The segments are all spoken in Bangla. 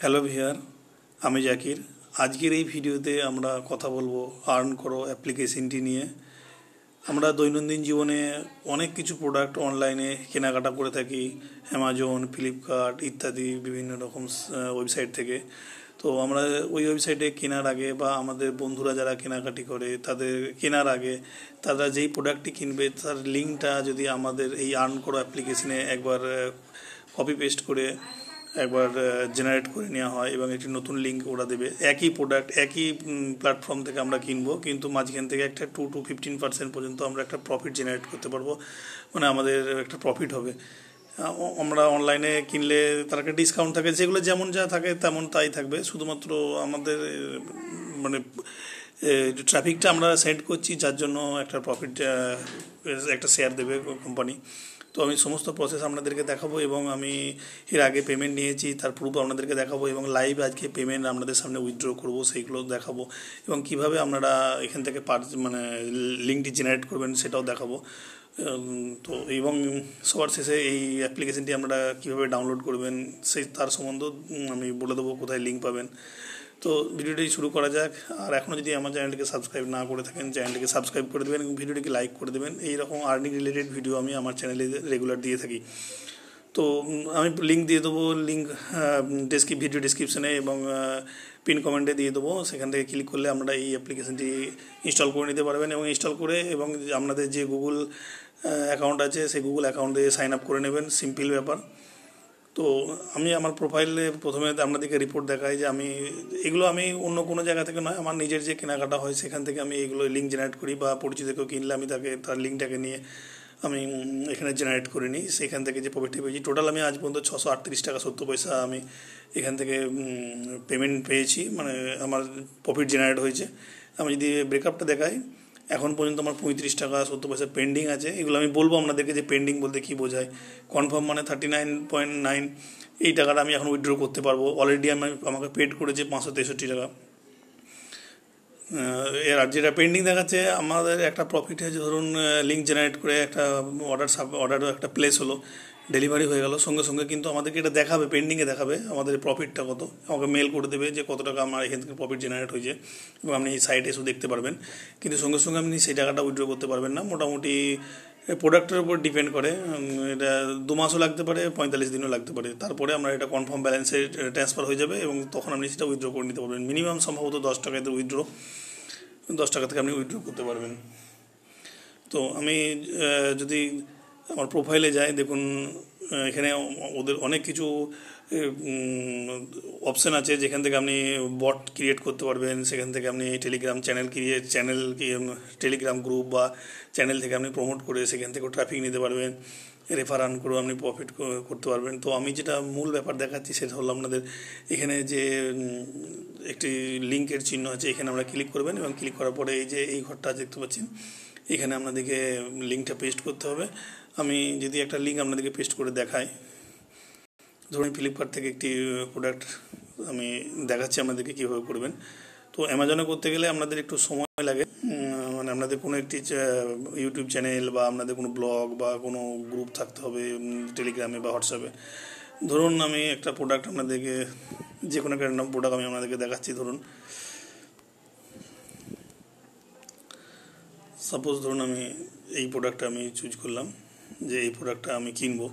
হ্যালো ভিয়ার, আমি জাকির। আজকের এই ভিডিওতে আমরা কথা বলবো আর্ন করো অ্যাপ্লিকেশনটি নিয়ে। আমরা দৈনন্দিন জীবনে অনেক কিছু প্রোডাক্ট অনলাইনে কেনাকাটা করে থাকি, অ্যামাজন, ফ্লিপকার্ট ইত্যাদি বিভিন্ন রকম ওয়েবসাইট থেকে। তো আমরা ওই ওয়েবসাইটে কেনার আগে বা আমাদের বন্ধুরা যারা কেনাকাটি করে তাদের কেনার আগে তারা যেই প্রোডাক্টটি কিনবে তার লিঙ্কটা যদি আমাদের এই আর্ন করো অ্যাপ্লিকেশনে একবার কপি পেস্ট করে একবার জেনারেট করে নেওয়া হয় এবং একটি নতুন লিঙ্ক ওরা দেবে। একই প্রোডাক্ট একই প্ল্যাটফর্ম থেকে আমরা কিনবো, কিন্তু মাঝখান থেকে একটা 2 to 15% পর্যন্ত আমরা একটা প্রফিট জেনারেট করতে পারবো, মানে আমাদের একটা প্রফিট হবে। আমরা অনলাইনে কিনলে তার একটা ডিসকাউন্ট থাকে, যেগুলো যেমন যা থাকে তেমন তাই থাকবে, শুধুমাত্র আমাদের মানে ট্রাফিকটা আমরা সেন্ড করছি, যার জন্য একটা প্রফিট একটা শেয়ার দেবে কোম্পানি। তো আমি সমস্ত প্রসেস আপনাদেরকে দেখাবো এবং আমি এর আগে পেমেন্ট নিয়েছি তার প্রুফ আপনাদেরকে দেখাবো এবং লাইভ আজকে পেমেন্ট আপনাদের সামনে উইথড্র করবো সেইগুলো দেখাবো এবং কিভাবে আপনারা এখান থেকে মানে লিঙ্কটি জেনারেট করবেন সেটাও দেখাবো। তো এবং সবার শেষে এই অ্যাপ্লিকেশনটি আপনারা কীভাবে ডাউনলোড করবেন সেই তার সম্বন্ধেও আমি বলে দেবো কোথায় লিঙ্ক পাবেন। তো ভিডিওটি শুরু করা যাক। আর এখনও যদি আমার চ্যানেলটিকে সাবস্ক্রাইব না করে থাকেন, চ্যানেলটিকে সাবস্ক্রাইব করে দেবেন এবং ভিডিওটিকে লাইক করে দেবেন। এইরকম আর্নিং রিলেটেড ভিডিও আমি আমার চ্যানেলে রেগুলার দিয়ে থাকি। তো আমি লিঙ্ক দিয়ে দেবো, লিঙ্ক ভিডিও ডিসক্রিপশানে এবং পিন কমেন্টে দিয়ে দেবো। সেখান থেকে ক্লিক করলে আপনারা এই অ্যাপ্লিকেশনটি ইনস্টল করে নিতে পারবেন এবং ইনস্টল করে এবং আপনাদের যে গুগল অ্যাকাউন্ট আছে সেই গুগল অ্যাকাউন্টে সাইন আপ করে নেবেন, সিম্পল ব্যাপার। তো আমি আমার প্রোফাইলে প্রথমে আপনাদেরকে রিপোর্ট দেখাই যে এগুলো আমি অন্য কোনো জায়গা থেকে নয়, আমার নিজের যে কেনাকাটা হয় সেখান থেকে আমি এগুলো লিঙ্ক জেনারেট করি, বা পরিচিত কেউ কিনলে আমি তার লিঙ্কটাকে নিয়ে আমি এখানে জেনারেট করে নিই। সেখান থেকে যে প্রফিটটি পেয়েছি টোটাল আমি আজ পর্যন্ত 638 টাকা 70 পয়সা আমি এখান থেকে পেমেন্ট পেয়েছি, মানে আমার প্রফিট জেনারেট হয়েছে। আমি যদি ব্রেকআপটা দেখাই, এখন পর্যন্ত আমার 35 টাকা 70 পয়সা পেন্ডিং আছে। এগুলো আমি বলবো আপনাদেরকে যে পেন্ডিং বলতে কী বোঝায়। কনফার্ম মানে 39.9, এই টাকাটা আমি এখন উইথড্র করতে পারবো। অলরেডি আমাকে পেড করেছে 563 টাকা। এর আর যেটা পেন্ডিং দেখাচ্ছে, আমাদের একটা প্রফিট হয়েছে, ধরুন লিঙ্ক জেনারেট করে একটা অর্ডারও একটা প্লেস হলো, ডেলিভারি হয়ে গেল সঙ্গে সঙ্গে, কিন্তু আমাদেরকে এটা দেখাবে, পেন্ডিংয়ে দেখাবে আমাদের প্রফিটটা কত, আমাকে মেল করে দেবে যে কত টাকা আমার এখান থেকে প্রফিট জেনারেট হয়েছে এবং আপনি এই সাইটে এসে দেখতে পারবেন। কিন্তু সঙ্গে সঙ্গে আপনি সেই টাকাটা উইথড্র করতে পারবেন না। মোটামুটি প্রোডাক্টের উপর ডিপেন্ড করে, এটা 2 মাসও লাগতে পারে, 45 দিনও লাগতে পারে। তারপরে আমরা এটা কনফার্ম ব্যালেন্সে ট্রান্সফার হয়ে যাবে এবং তখন আপনি সেটা উইথড্র করে নিতে পারবেন। মিনিমাম সম্ভবত 10 টাকাতে উইথড্র, 10 টাকা থেকে আপনি উইথড্র করতে পারবেন। তো আমি যদি আমার প্রোফাইলে যাই, দেখুন এখানে ওদের অনেক কিছু অপশান আছে যেখান থেকে আপনি বট ক্রিয়েট করতে পারবেন। সেখান থেকে আপনি টেলিগ্রাম টেলিগ্রাম গ্রুপ বা চ্যানেল থেকে আপনি প্রমোট করে সেখান থেকে ট্রাফিক নিতে পারবেন, রেফার আর্ন করে আপনি প্রফিট করতে পারবেন। তো আমি যেটা মূল ব্যাপার দেখাচ্ছি সেটা হলো আপনাদের এখানে যে একটি লিঙ্কের চিহ্ন আছে, এখানে আমরা ক্লিক করবেন এবং ক্লিক করার পরে এই যে এই ঘরটা দেখতে পাচ্ছেন, এখানে আপনাদেরকে লিঙ্কটা পেস্ট করতে হবে। আমি যদি একটা লিঙ্ক আপনাদেরকে পেস্ট করে দেখাই, ধরুন ফ্লিপকার্ট থেকে একটি প্রোডাক্ট আমি দেখাচ্ছি আপনাদেরকে কীভাবে করবেন। তো অ্যামাজনে করতে গেলে আপনাদের একটু সময় লাগে, মানে আপনাদের কোনো একটি ইউটিউব চ্যানেল বা আপনাদের কোনো ব্লগ বা কোনো গ্রুপ থাকতে হবে টেলিগ্রামে বা হোয়াটসঅ্যাপে। ধরুন আমি একটা প্রোডাক্ট আপনাদেরকে, যে কোনো একটা প্রোডাক্ট আমি আপনাদেরকে দেখাচ্ছি। ধরুন সাপোজ ধরুন আমি এই প্রোডাক্টটা আমি চুজ করলাম যে এই প্রোডাক্টটা আমি কিনবো।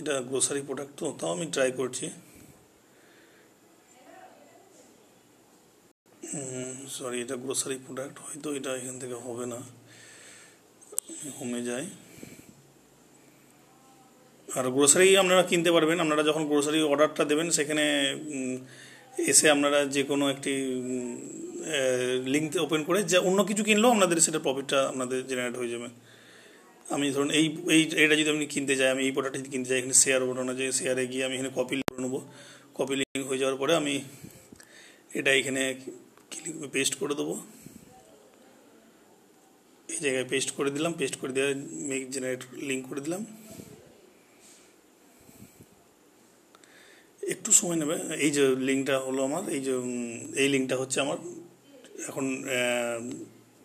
এটা গ্রোসারি প্রোডাক্ট, তো তাও আমি ট্রাই করছি। সরি, এটা গ্রোসারি প্রোডাক্ট, হয়তো এটা এখান থেকে হবে না। হোমে যাই, আর গ্রোসারি আপনারা কিনতে পারবেন। আপনারা যখন গ্রোসারি অর্ডারটা দেবেন সেখানে এসে আপনারা যে কোনো একটি লিঙ্ক ওপেন করে যে অন্য কিছু কিনলেও আপনাদের সেটা প্রফিটটা আপনাদের জেনারেট হয়ে যাবে। আমি ধরুন এটা যদি আমি কিনতে যাই, আমি এই প্রোডাক্টটা যদি কিনতে যাই, এখানে শেয়ার বাটন আছে, শেয়ারে গিয়ে আমি এখানে কপি করে নেবো। কপি লিঙ্ক হয়ে যাওয়ার পরে আমি এটা এখানে পেস্ট করে দেবো, এই জায়গায় পেস্ট করে দিলাম। পেস্ট করে দেওয়া মেক জেনারেট লিঙ্ক করে দিলাম। একটু সময় নেবে। এই যে লিঙ্কটা হলো আমার, এই লিঙ্কটা হচ্ছে আমার। এখন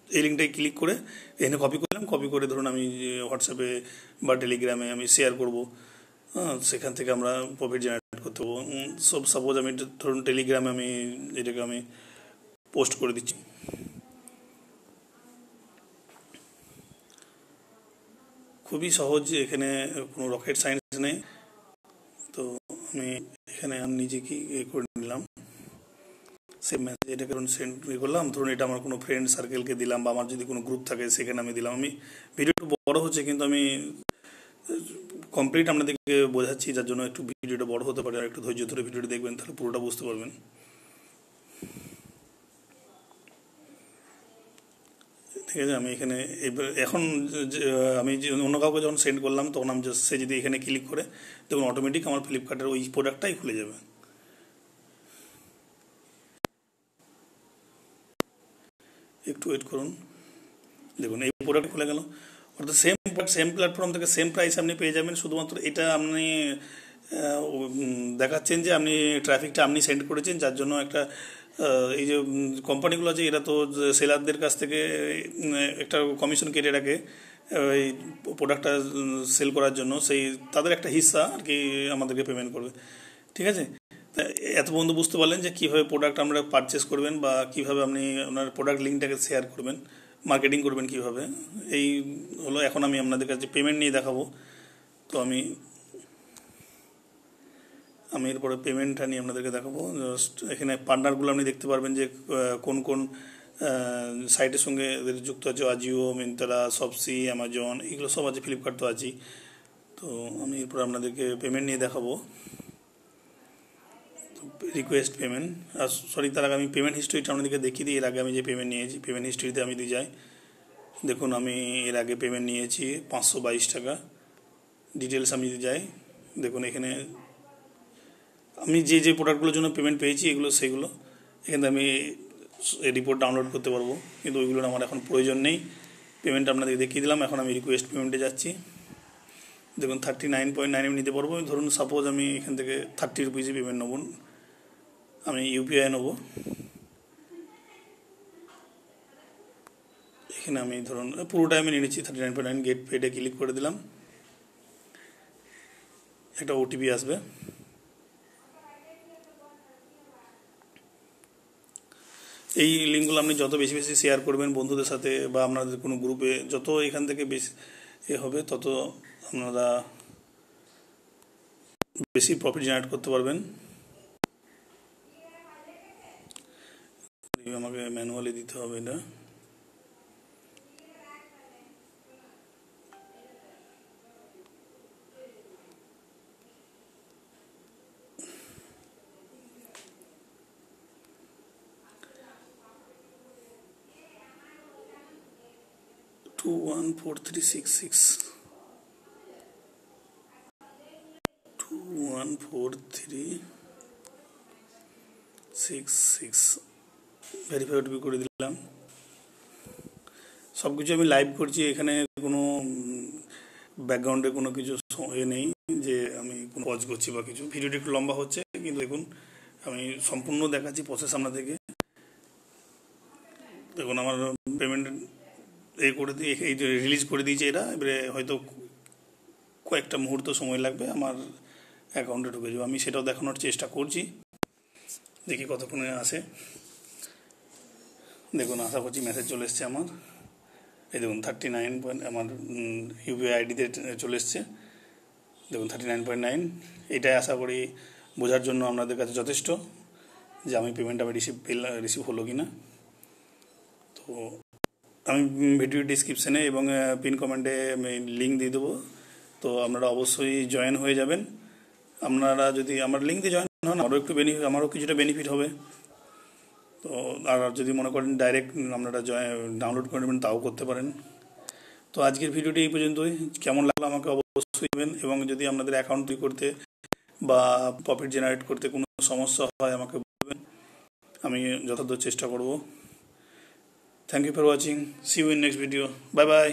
এই লিঙ্কটায় ক্লিক করে এখানে কপি করলাম। কপি করে ধরুন আমি হোয়াটসঅ্যাপে বা টেলিগ্রামে আমি শেয়ার করব, সেখান থেকে আমরা প্রফিট জেনারেট করতে পারবো। সব সাপোজ আমি ধরুন টেলিগ্রামে আমি এটাকে আমি পোস্ট করে দিচ্ছি। খুবই সহজ, এখানে কোনো রকেট সায়েন্স নেই। তো আমি এখানে আমি নিজে কি করে নিলাম, সেম মেসেজ এটাকে সেন্ড করলাম। ধরুন এটা আমার কোনো ফ্রেন্ড সার্কেলকে দিলাম, বা আমার যদি কোনো গ্রুপ থাকে সেখানে আমি দিলাম। আমি ভিডিও একটু বড় হচ্ছে, কিন্তু আমি কমপ্লিট আপনাদেরকে বোঝাচ্ছি, যার জন্য একটু ভিডিওটা বড় হতে পারে। আর একটু ধৈর্য ধরে ভিডিওটা দেখবেন, তাহলে পুরোটা বুঝতে পারবেন। ঠিক আছে, আমি এখানে এখন আমি অন্য কাউকে যখন সেন্ড করলাম, তখন আমি সে যদি এখানে ক্লিক করে, তখন অটোমেটিক আমার ফ্লিপকার্টের ওই প্রোডাক্টটাই খুলে যাবে। একটু ওয়েট করুন, দেখুন এই প্রোডাক্ট খুলে গেল। অর্থাৎ সেম প্ল্যাটফর্ম থেকে সেম প্রাইস আপনি পেয়ে যাবেন। শুধুমাত্র এটা আপনি দেখাচ্ছেন যে আপনি ট্রাফিকটা আপনি সেন্ড করেছেন, যার জন্য একটা এই যে কোম্পানিগুলো আছে, এরা তো সেলারদের কাছ থেকে একটা কমিশন কেটে রাখে এই প্রোডাক্টটা সেল করার জন্য। সেই তাদের একটা হিস্সা আর কি আমাদেরকে পেমেন্ট করবে। ঠিক আছে, এত পর্যন্ত বুঝতে পারলেন যে কীভাবে প্রোডাক্ট আমরা পারচেস করবেন, বা কীভাবে আপনি আপনার প্রোডাক্ট লিঙ্কটাকে শেয়ার করবেন, মার্কেটিং করবেন কীভাবে। এই হলো, এখন আমি আপনাদের কাছে পেমেন্ট নিয়ে দেখাবো। তো আমি এরপরে পেমেন্টটা নিয়ে আপনাদেরকে দেখাবো। জাস্ট এখানে পার্টনারগুলো আপনি দেখতে পারবেন যে কোন কোন সাইটের সঙ্গে এদের যুক্ত আছে। আজিও, মিন্ত্রা, শপসি, অ্যামাজন, এগুলো সব আছে। ফ্লিপকার্ট তো আছেই। তো আমি এরপর আপনাদেরকে পেমেন্ট নিয়ে দেখাবো। রিকোয়েস্ট পেমেন্ট, আর সরি, তার আগে আমি পেমেন্ট হিস্ট্রিটা আপনাদেরকে দেখিয়ে দিই। এর আগে আমি যে পেমেন্ট নিয়েছি, পেমেন্ট হিস্ট্রিতে আমি দিয়ে যাই। দেখুন আমি এর আগে পেমেন্ট নিয়েছি 522 টাকা। ডিটেলস আমি যদি যাই, দেখুন এখানে আমি যে যে প্রোডাক্টগুলোর জন্য পেমেন্ট পেয়েছি এগুলো সেগুলো এখানে আমি রিপোর্ট ডাউনলোড করতে পারবো, কিন্তু ওইগুলোর আমার এখন প্রয়োজন নেই। পেমেন্ট আপনাদেরকে দেখিয়ে দিলাম। এখন আমি রিকোয়েস্ট পেমেন্টে যাচ্ছি। দেখুন 39.9 আমি নিতে পারবো। ধরুন সাপোজ আমি এখান থেকে 30 রুপিসে পেমেন্ট নেব, আমি ইউপিআই নেবো। এখানে আমি ধরুন পুরোটাই আমি নিয়ে নিচ্ছি 39.9। গেট পেডে ক্লিক করে দিলাম। একটা ওটিপি আসবে। এই লিঙ্কগুলো আপনি যত বেশি বেশি শেয়ার করবেন বন্ধুদের সাথে, বা আপনাদের কোনো গ্রুপে, যত এখান থেকে বেশি হবে, তত আপনারা বেশি প্রফিট জেনারেট করতে পারবেন। আমাকে ম্যানুয়ালি দিতে হবে এটা। টু 14366 2143666 ভেরিফাই ওটিপি করে দিলাম। সব কিছু আমি লাইভ করছি, এখানে কোনো ব্যাকগ্রাউন্ডে কোনো কিছু নেই যে আমি কোনো পজ করছি বা কিছু। ভিডিওটি একটু লম্বা হচ্ছে, কিন্তু দেখুন আমি সম্পূর্ণ দেখাচ্ছি প্রসেস আপনাদেরকে। দেখুন আমার পেমেন্ট এই করে দিয়ে এই রিলিজ করে দিয়েছে এরা। এবারে হয়তো কয়েকটা মুহূর্ত সময় লাগবে, আমার অ্যাকাউন্টে ঢুকে যাবে। আমি সেটাও দেখানোর চেষ্টা করছি, দেখি কতক্ষণে আসে। দেখুন আশা করছি মেসেজ চলে এসছে আমার। এই দেখুন 39 আমার ইউপিআই আইডিতে চলে এসছে। দেখুন 39.9। এটাই আশা করি বোঝার জন্য আপনাদের কাছে যথেষ্ট যে আমি পেমেন্ট আমি রিসিভ হলো কি না। তো আমি ভিডিও ডিসক্রিপশানে এবং পিন কমেন্টে আমি লিঙ্ক দিয়ে দেবো। তো আপনারা অবশ্যই জয়েন হয়ে যাবেন। আপনারা যদি আমার লিঙ্ক দিয়ে জয়েন হন, আমারও কিছুটা বেনিফিট হবে। তো আর যদি মনে করেন ডাইরেক্ট আপনারা ডাউনলোড করে নেবেন, তাও করতে পারেন। তো আজকের ভিডিওটি এই পর্যন্তই। কেমন লাগলো আমাকে অবশ্যই দেবেন, এবং যদি আপনাদের অ্যাকাউন্ট তৈরি করতে বা প্রফিট জেনারেট করতে কোনো সমস্যা হয় আমাকে বলবেন, আমি যথাযথ চেষ্টা করব। Thank you for watching. See you in next video. Bye by.